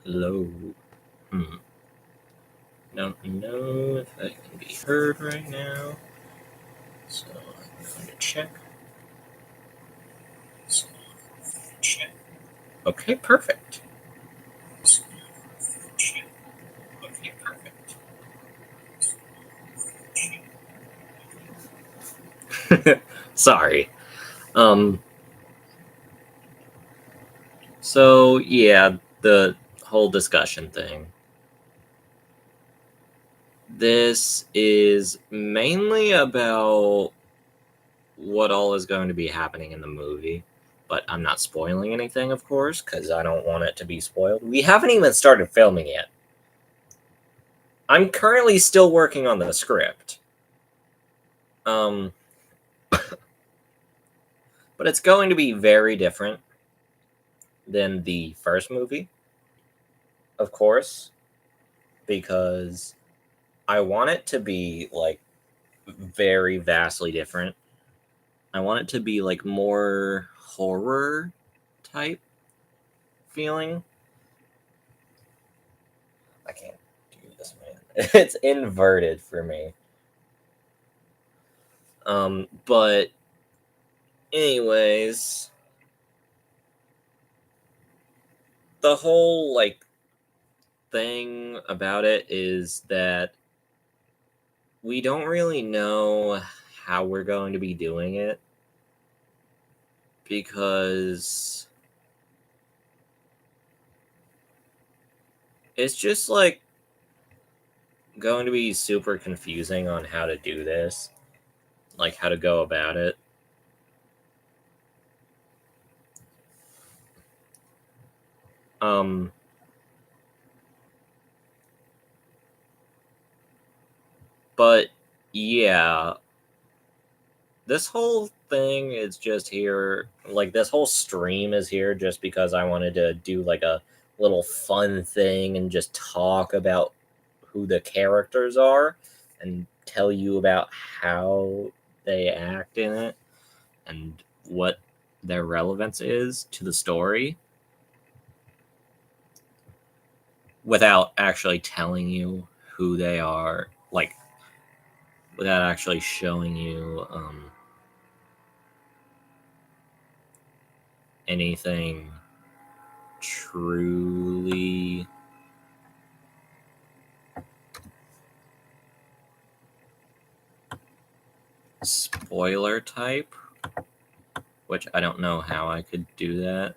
Low. Don't know if I can be heard right now. So I'm going to check. Okay, perfect. Sorry. So yeah, the whole discussion thing. This is mainly about what all is going to be happening in the movie, but I'm not spoiling anything, of course, because I don't want it to be spoiled. We haven't even started filming yet. I'm currently still working on the script. But it's going to be very different than the first movie, of course, because I want it to be like very vastly different. I want it to be like more horror type feeling. I can't do this, man. It's inverted for me. But anyways, the whole like thing about it is that we don't really know how we're going to be doing it because it's just like going to be super confusing on how to do this, like how to go about it. Um but yeah, this whole thing is just here, like this whole stream is here just because I wanted to do like a little fun thing and just talk about who the characters are and tell you about how they act in it and what their relevance is to the story without actually telling you who they are, like without actually showing you anything truly spoiler type, which I don't know how I could do that.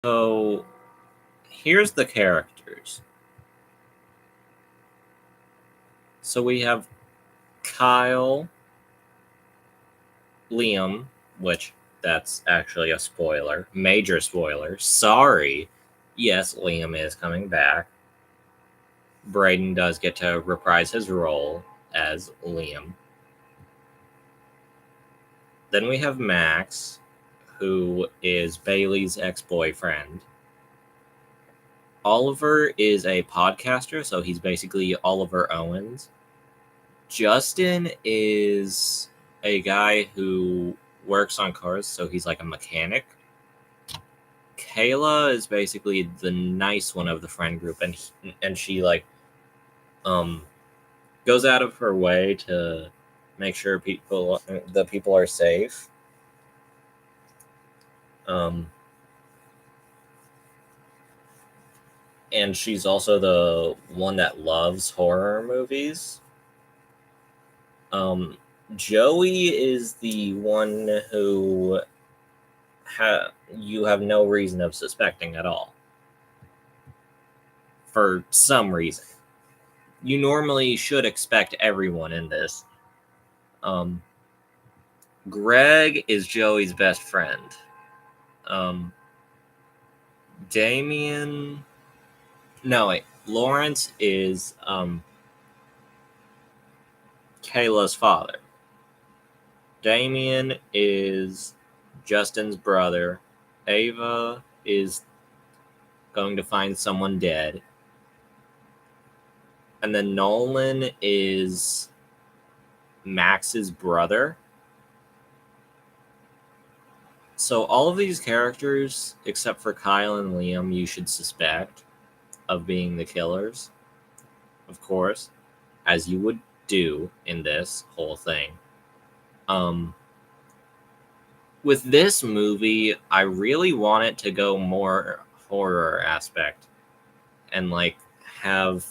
So here's the characters. So we have Kyle, Liam, which that's actually a spoiler, major spoiler. Sorry. Yes, Liam is coming back. Brayden does get to reprise his role as Liam. Then we have Max, who is Bailey's ex-boyfriend. Oliver is a podcaster, so he's basically Oliver Owens. Justin is a guy who works on cars, so he's like a mechanic. Kayla is basically the nice one of the friend group, and she like goes out of her way to make sure the people are safe. And she's also the one that loves horror movies. Joey is the one who you have no reason of suspecting at all. For some reason. You normally should expect everyone in this. Greg is Joey's best friend. Damien... No, wait. Lawrence is Kayla's father. Damien is Justin's brother. Ava is going to find someone dead. And then Nolan is Max's brother. So all of these characters, except for Kyle and Liam, you should suspect of being the killers, of course, as you would do in this whole thing. With this movie, I really want it to go more horror aspect and like have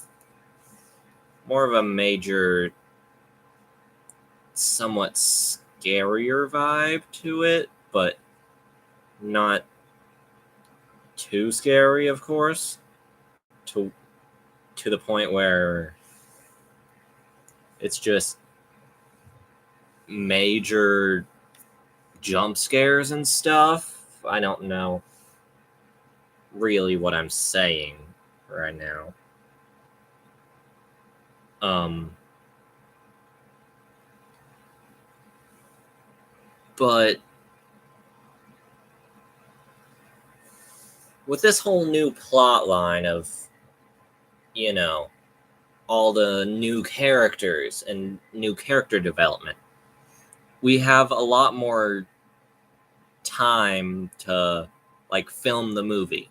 more of a major, somewhat scarier vibe to it, but not too scary, of course, to the point where it's just major jump scares and stuff. I don't know really what I'm saying right now. But with this whole new plot line of, you know, all the new characters and new character development, we have a lot more time to like film the movie.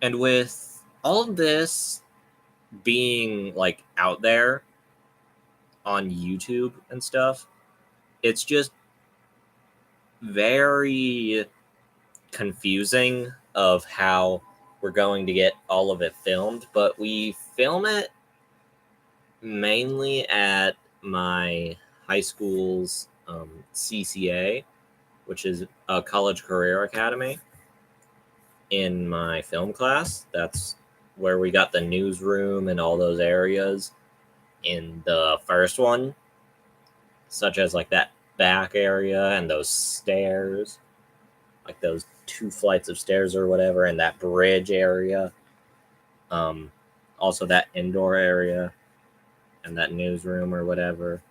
And with all of this being like out there on YouTube and stuff, it's just very confusing of how we're going to get all of it filmed, but we film it mainly at my high school's CCA, which is a college career academy. In my film class, that's where we got the newsroom and all those areas in the first one, such as like that back area and those stairs, like those 2 flights of stairs or whatever, and that bridge area. Also that indoor area and that newsroom or whatever.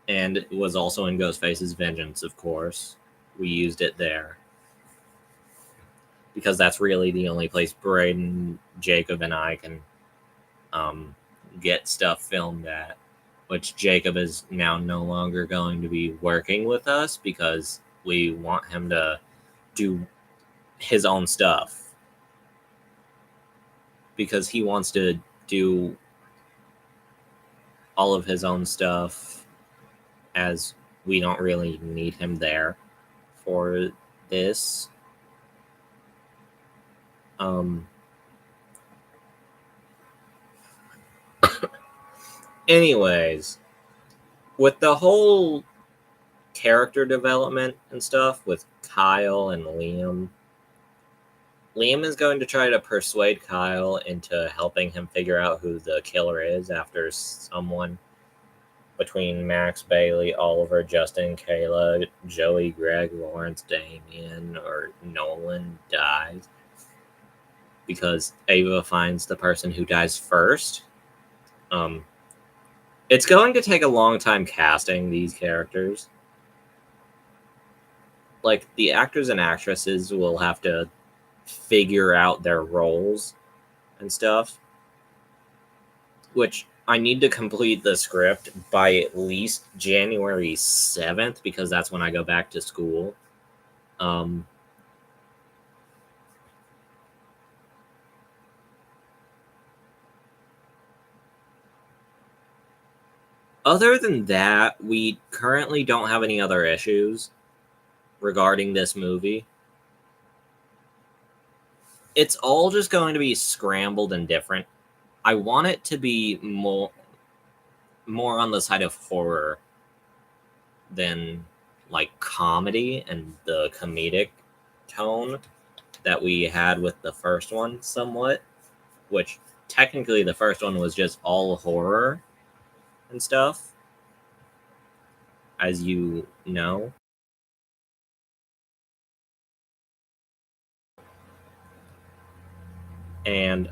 And it was also in Ghostface's Vengeance, of course. We used it there because that's really the only place Braden, Jacob, and I can get stuff filmed at, which Jacob is now no longer going to be working with us because we want him to do his own stuff, because he wants to do all of his own stuff, as we don't really need him there for this. Anyways, with the whole character development and stuff with Kyle and Liam, Liam is going to try to persuade Kyle into helping him figure out who the killer is after someone between Max, Bailey, Oliver, Justin, Kayla, Joey, Greg, Lawrence, Damien, or Nolan dies. Because Ava finds the person who dies first. It's going to take a long time casting these characters. Like, the actors and actresses will have to figure out their roles and stuff, which I need to complete the script by at least January 7th, because that's when I go back to school. Other than that, we currently don't have any other issues regarding this movie. It's all just going to be scrambled and different. I want it to be more on the side of horror than like comedy and the comedic tone that we had with the first one somewhat, which technically the first one was just all horror and stuff, as you know. And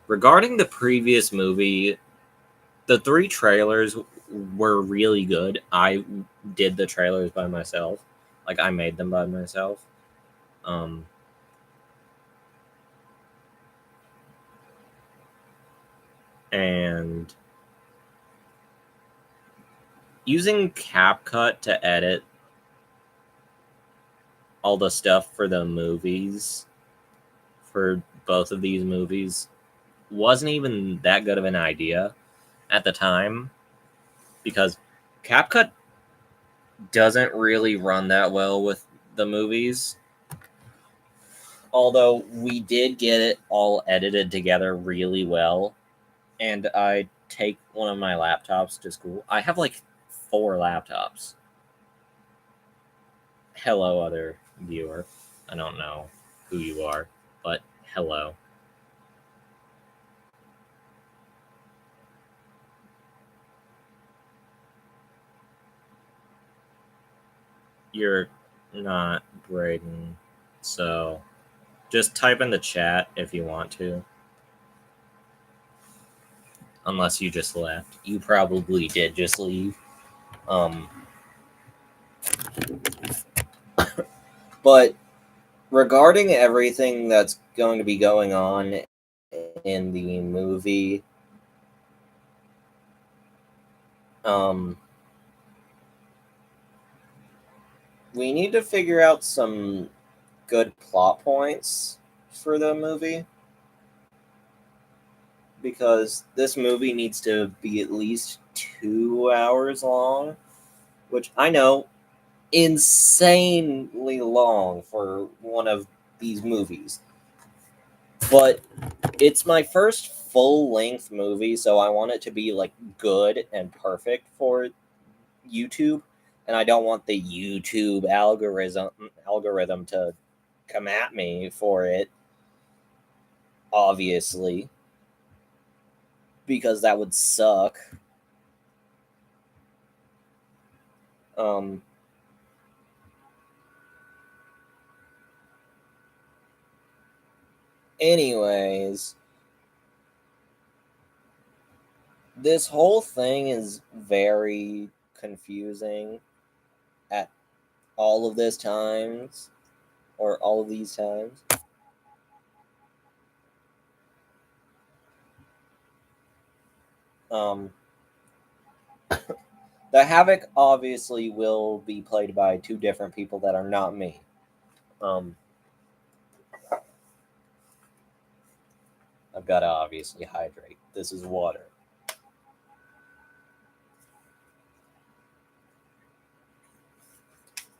Regarding the previous movie, the three trailers were really good. I did the trailers by myself. Like, I made them by myself. Um, and using CapCut to edit all the stuff for the movies, for both of these movies, wasn't even that good of an idea at the time, because CapCut doesn't really run that well with the movies. Although we did get it all edited together really well, and I take one of my laptops to school. I have like 4 laptops. Hello, other viewer. I don't know who you are, but hello. You're not Braden, so just type in the chat if you want to. Unless you just left. You probably did just leave. Um, but regarding everything that's going to be going on in the movie, um, we need to figure out some good plot points for the movie, because this movie needs to be at least 2 hours long, which I know insanely long for one of these movies. But it's my first full length movie, so I want it to be like good and perfect for YouTube, and I don't want the YouTube algorithm to come at me for it, obviously, because that would suck. Um, anyways, this whole thing is very confusing at all of this times, or all of these times. Um, the Havoc obviously will be played by 2 different people that are not me. Um, I've got to obviously hydrate. This is water.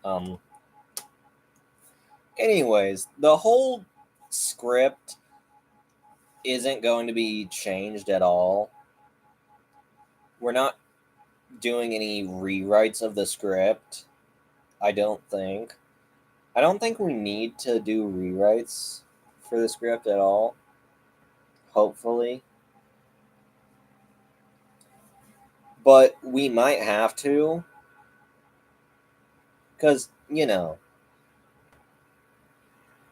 Um, anyways, the whole script isn't going to be changed at all. We're not doing any rewrites of the script. I don't think. I don't think we need to do rewrites for the script at all. Hopefully. But we might have to. Because, you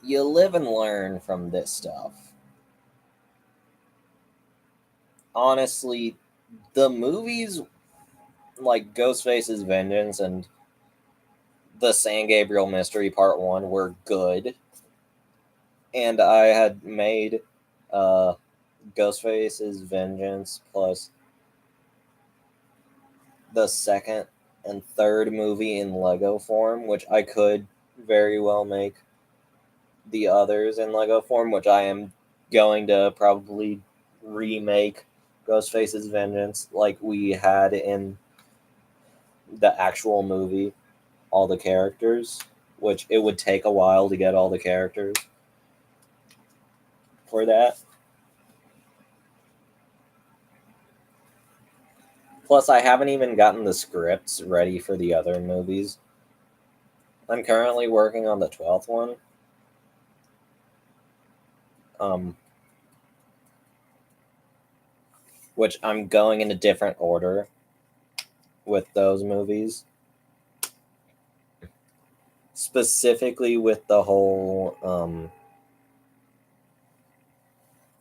live and learn from this stuff. Honestly, the movies like Ghostface's Vengeance and the San Gabriel Mystery Part 1 were good. And I had made uh, Ghostface's Vengeance plus the second and third movie in Lego form, which I could very well make the others in Lego form, which I am going to probably remake Ghostface's Vengeance like we had in the actual movie, all the characters, which it would take a while to get all the characters for that. Plus, I haven't even gotten the scripts ready for the other movies. I'm currently working on the 12th one. Um, which I'm going in a different order with those movies. Specifically with the whole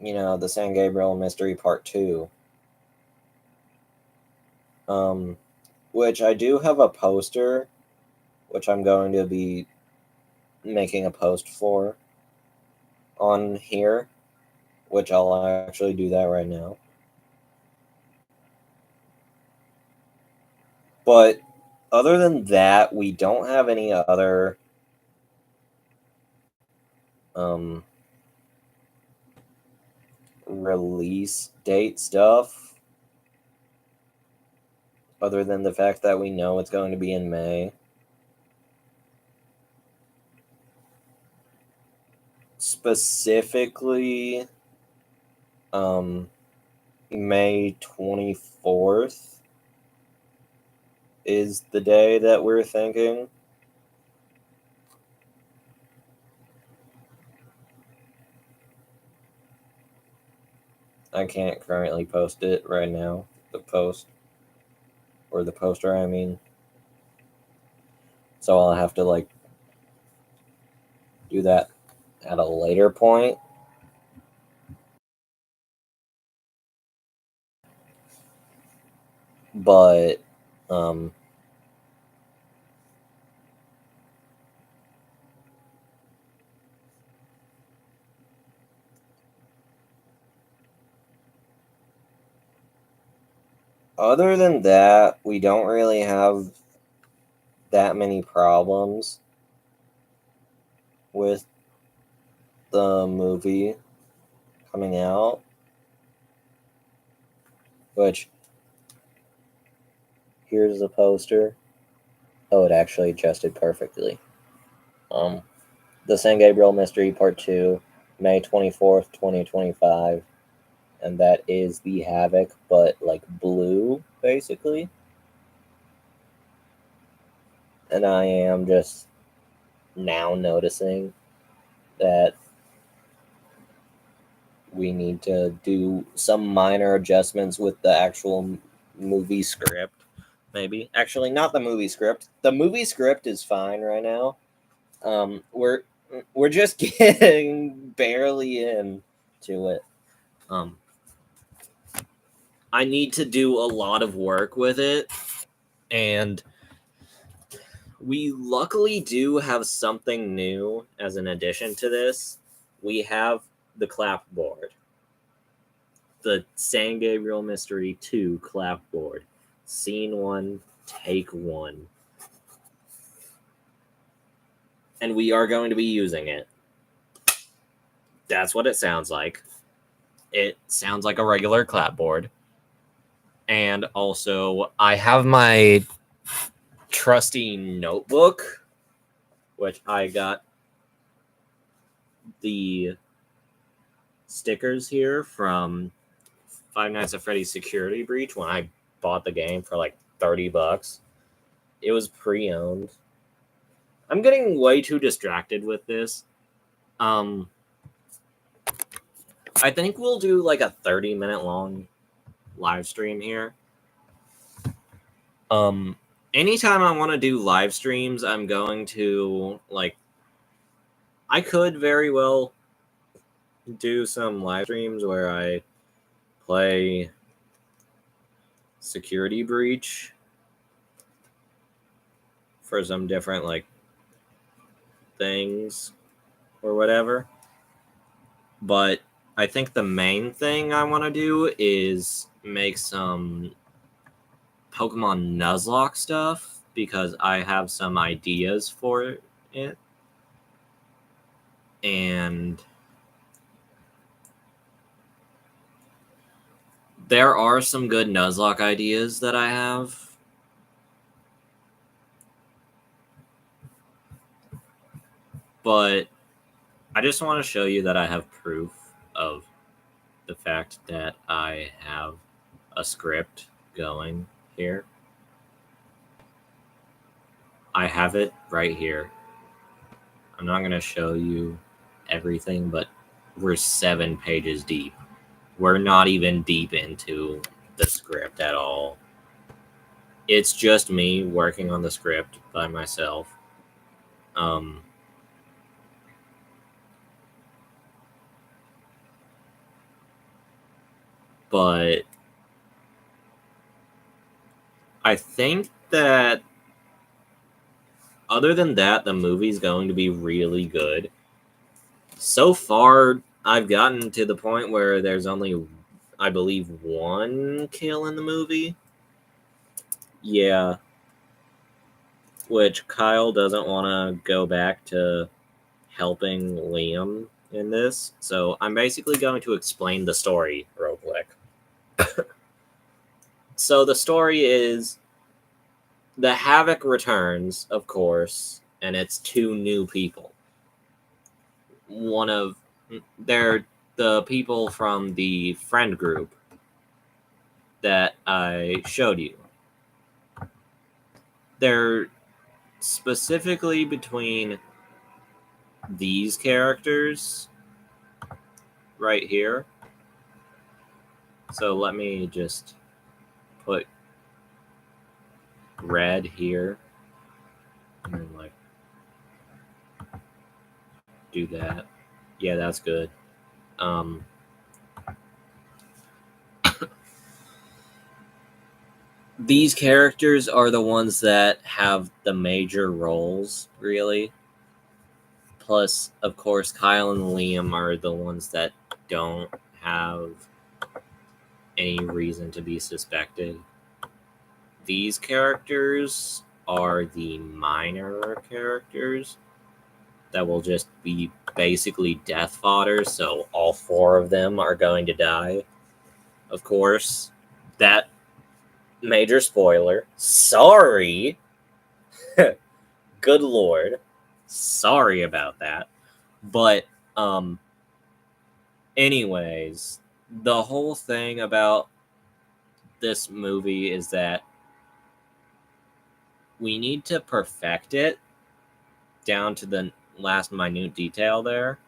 the San Gabriel Mystery Part 2. Which I do have a poster, which I'm going to be making a post for on here, which I'll actually do that right now. But other than that, we don't have any other release date stuff other than the fact that we know it's going to be in May. Specifically, May 24th is the day that we're thinking. I can't currently post it right now, the poster, I mean. So I'll have to, do that at a later point. But, other than that, we don't really have that many problems with the movie coming out, which, here's the poster. Oh, it actually adjusted perfectly. The San Gabriel Mystery Part 2, May 24th, 2025. And that is the Havoc, but blue, basically. And I am just now noticing that we need to do some minor adjustments with the actual movie script. Maybe. Actually, not the movie script. The movie script is fine right now. We're just getting barely into it. I need to do a lot of work with it, and we luckily do have something new as an addition to this. We have the clapboard. The San Gabriel Mystery 2 clapboard. Scene 1, take 1. And we are going to be using it. That's what it sounds like. It sounds like a regular clapboard. And also, I have my trusty notebook, which I got the stickers here from Five Nights at Freddy's Security Breach when I bought the game for $30. It was pre-owned. I'm getting way too distracted with this. I think we'll do a 30-minute long live stream here. Anytime I want to do live streams, I'm going to I could very well do some live streams where I play Security Breach for some different things or whatever. But I think the main thing I want to do is make some Pokemon Nuzlocke stuff because I have some ideas for it. And there are some good Nuzlocke ideas that I have. But I just want to show you that I have proof of the fact that I have a script going here. I have it right here. I'm not going to show you everything, but we're 7 pages deep. We're not even deep into the script at all. It's just me working on the script by myself. But I think that other than that, the movie's going to be really good. So far, I've gotten to the point where there's only, I believe, one kill in the movie. Yeah. Which Kyle doesn't want to go back to helping Liam in this. So I'm basically going to explain the story real quick. So the story is the Havoc returns, of course, and it's two new people. One of they're the people from the friend group that I showed you. They're specifically between these characters right here. So let me just put red here and then like do that. Yeah, that's good. These characters are the ones that have the major roles, really. Plus, of course, Kyle and Liam are the ones that don't have any reason to be suspected. These characters are the minor characters that will just be basically death fodder, so all four of them are going to die. Of course, that major spoiler. Sorry. Good lord. Sorry about that. But anyways, the whole thing about this movie is that we need to perfect it down to the last minute detail there.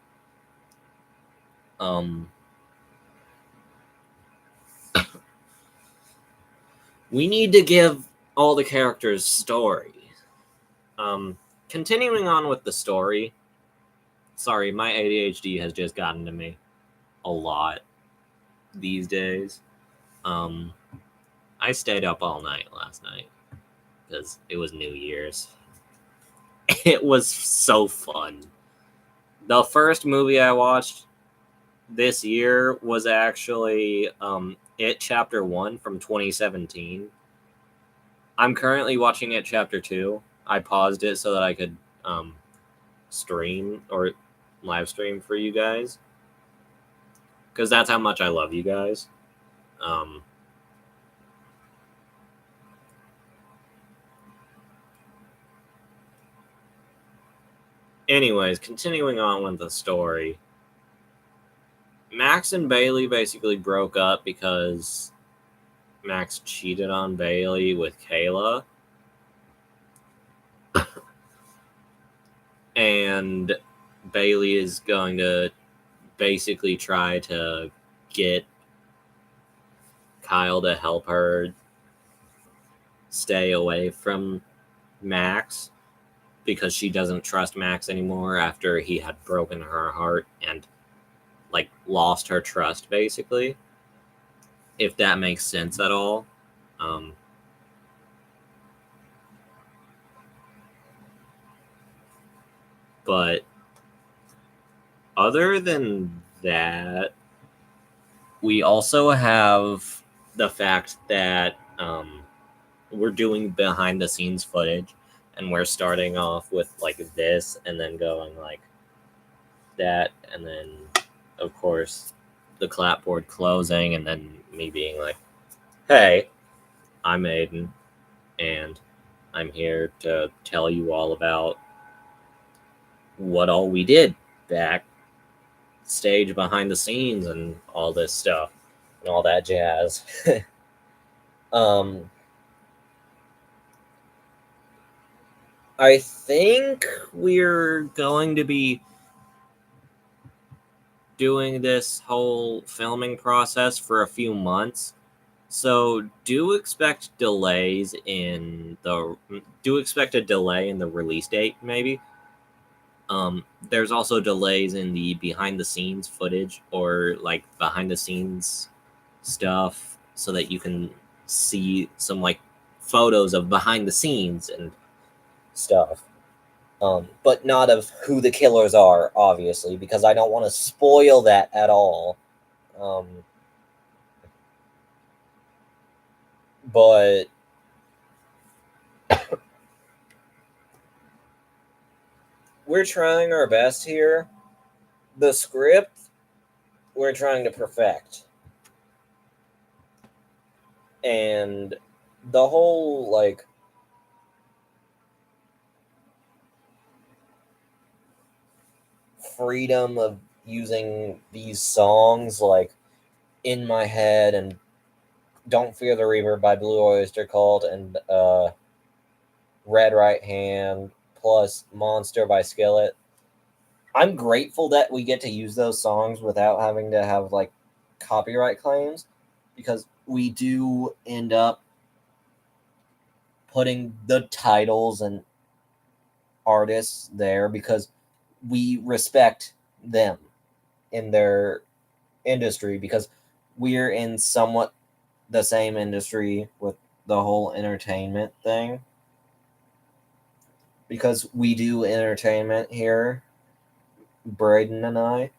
We need to give all the characters story. Continuing on with the story. Sorry, my ADHD has just gotten to me a lot these days. I stayed up all night last night because it was New Year's. It was so fun. The first movie I watched this year was actually It Chapter 1 from 2017. I'm currently watching It Chapter 2. I paused it so that I could stream or live stream for you guys because that's how much I love you guys. Anyways, continuing on with the story. Max and Bailey basically broke up because Max cheated on Bailey with Kayla. And Bailey is going to basically try to get Kyle to help her stay away from Max because she doesn't trust Max anymore after he had broken her heart and like lost her trust, basically, if that makes sense at all. But other than that, we also have the fact that we're doing behind the scenes footage and we're starting off with like this and then going like that and then of course the clapboard closing and then me being like, hey, I'm Aiden and I'm here to tell you all about what all we did backstage behind the scenes and all this stuff and all that jazz. I think we're going to be doing this whole filming process for a few months. So do expect a delay in the release date, maybe. There's also delays in the behind the scenes footage or like behind the scenes stuff so that you can see some like photos of behind the scenes and stuff. But not of who the killers are, obviously, because I don't want to spoil that at all. But we're trying our best here. The script, we're trying to perfect. And the whole, like, freedom of using these songs, like, In My Head and Don't Fear the Reaper by Blue Oyster Cult and Red Right Hand plus Monster by Skillet. I'm grateful that we get to use those songs without having to have like copyright claims, because we do end up putting the titles and artists there because we respect them in their industry, because we're in somewhat the same industry with the whole entertainment thing, because we do entertainment here, Braden and I.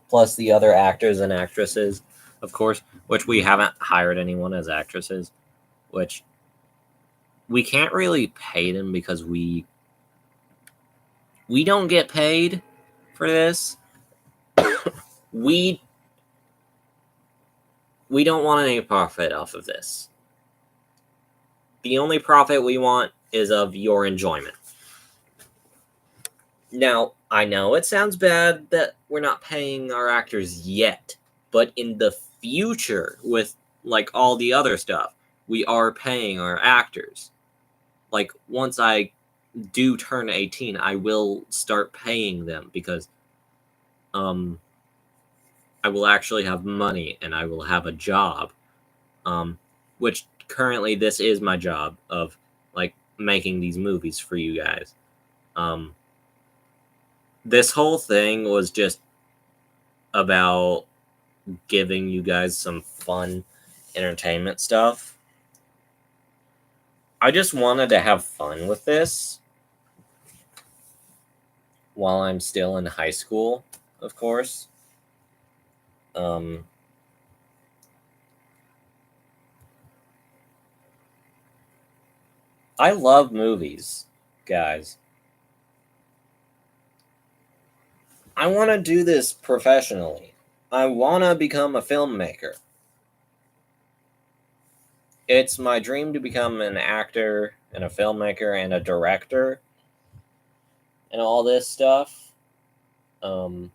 Plus the other actors and actresses, of course, which we haven't hired anyone as actresses, which we can't really pay them because we don't get paid for this. we don't want any profit off of this. The only profit we want is of your enjoyment. Now, I know it sounds bad that we're not paying our actors yet, but in the future, with like all the other stuff, we are paying our actors. Like, once I do turn 18, I will start paying them, because I will actually have money and I will have a job, which currently this is my job of like making these movies for you guys. This whole thing was just about giving you guys some fun entertainment stuff. I just wanted to have fun with this while I'm still in high school, of course. I love movies, guys. I want to do this professionally. I want to become a filmmaker. It's my dream to become an actor and a filmmaker and a director and all this stuff. But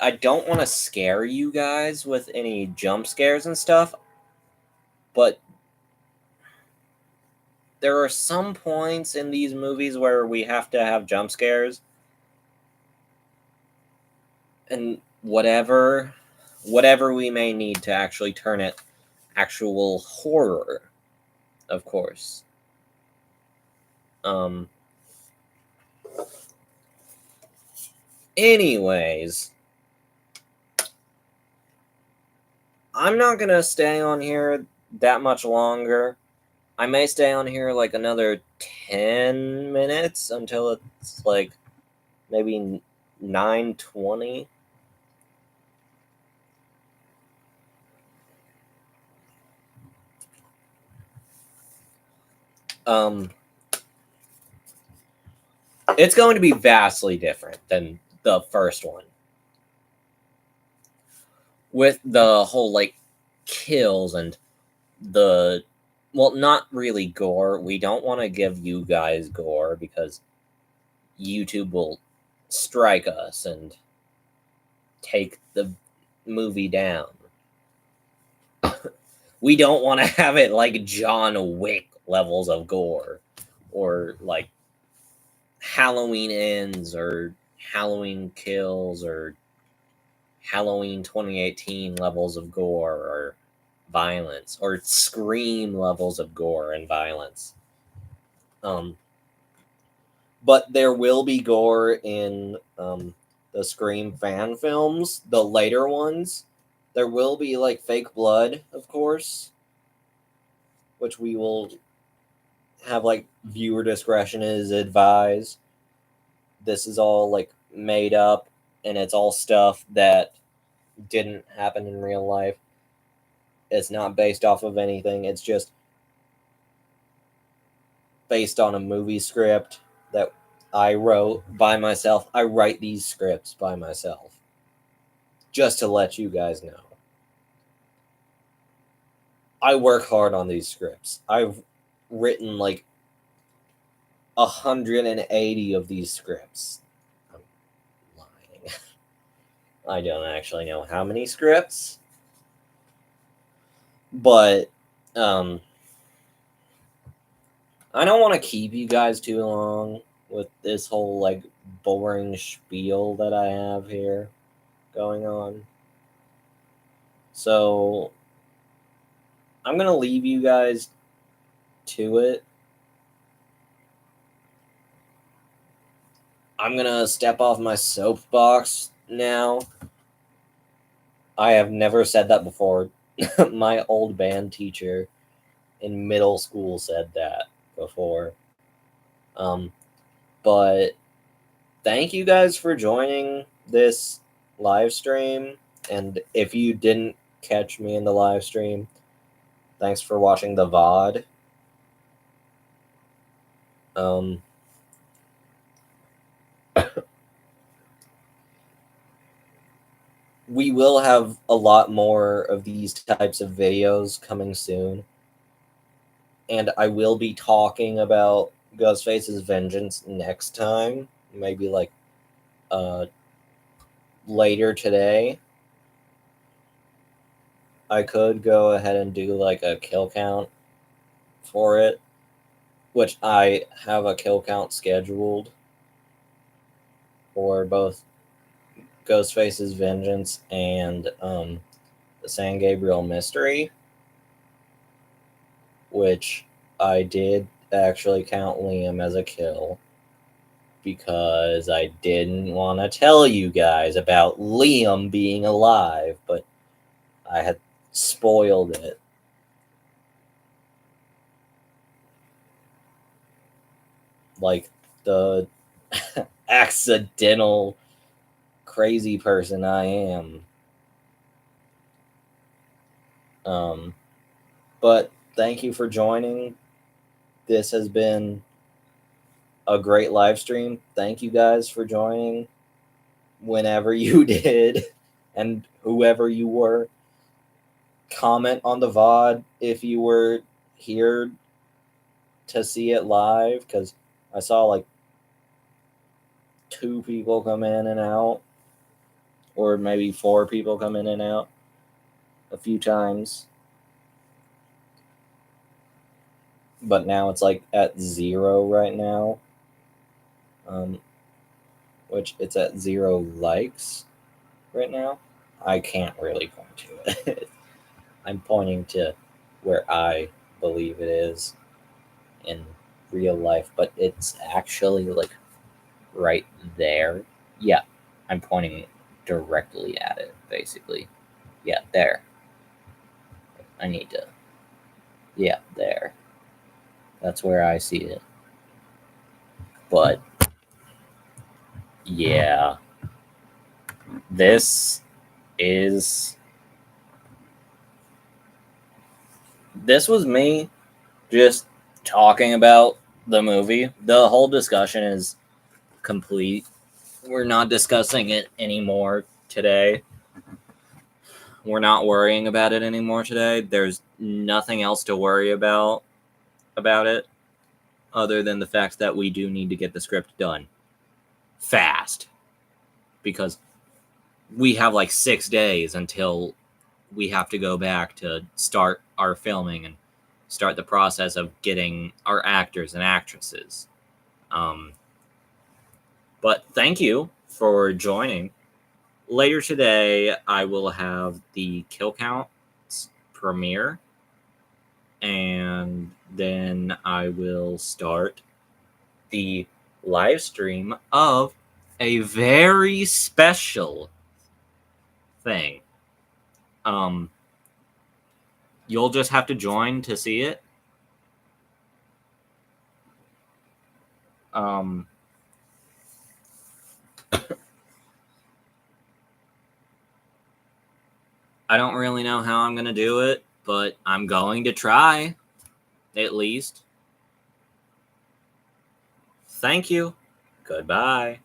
I don't want to scare you guys with any jump scares and stuff. But there are some points in these movies where we have to have jump scares. And whatever we may need to actually turn it actual horror, of course. Anyways, I'm not gonna stay on here that much longer. I may stay on here like another 10 minutes until it's like maybe 9:20. It's going to be vastly different than the first one, with the whole like kills and the, well, not really gore. We don't want to give you guys gore because YouTube will strike us and take the movie down. We don't want to have it like John Wick levels of gore, or like Halloween Ends, or Halloween Kills, or Halloween 2018 levels of gore or violence, or Scream levels of gore and violence. But there will be gore in the the Scream fan films, the later ones, there will be like fake blood, of course, which we will have like viewer discretion is advised. This is all like made up and it's all stuff that didn't happen in real life. It's not based off of anything. It's just based on a movie script that I wrote by myself. I write these scripts by myself. Just to let you guys know. I work hard on these scripts. I've written like 180 of these scripts. I'm lying. I don't actually know how many scripts. But I don't want to keep you guys too long with this whole like boring spiel that I have here going on. So I'm going to leave you guys to it. I'm going to step off my soapbox now. I have never said that before. My old band teacher in middle school said that before. But thank you guys for joining this live stream. And if you didn't catch me in the live stream, thanks for watching the VOD. We will have a lot more of these types of videos coming soon. And I will be talking about Ghostface's Vengeance next time. Maybe like later today. I could go ahead and do like a kill count for it, which I have a kill count scheduled for both Ghostface's Vengeance and the San Gabriel Mystery, which I did actually count Liam as a kill because I didn't want to tell you guys about Liam being alive, but I had spoiled it. Like the accidental crazy person I am. But thank you for joining. This has been a great live stream. Thank you guys for joining whenever you did and whoever you were. Comment on the VOD if you were here to see it live, because I saw like 2 people come in and out, or maybe 4 people come in and out a few times. But now it's like at 0 right now. Which it's at 0 likes right now. I can't really point to it. I'm pointing to where I believe it is in real life, but it's actually like right there. Yeah, I'm pointing directly at it, basically. Yeah, there. I need to. Yeah, there. That's where I see it. But yeah, this was me just talking about the movie. The whole discussion is complete. We're not discussing it anymore today. We're not worrying about it anymore today. There's nothing else to worry about it other than the fact that we do need to get the script done fast, because we have like 6 days until we have to go back to start our filming and start the process of getting our actors and actresses. But thank you for joining. Later today, I will have the kill counts premiere, and then I will start the live stream of a very special thing. Um, you'll just have to join to see it. Um, I don't really know how I'm gonna do it, but I'm going to try, at least. Thank you. Goodbye.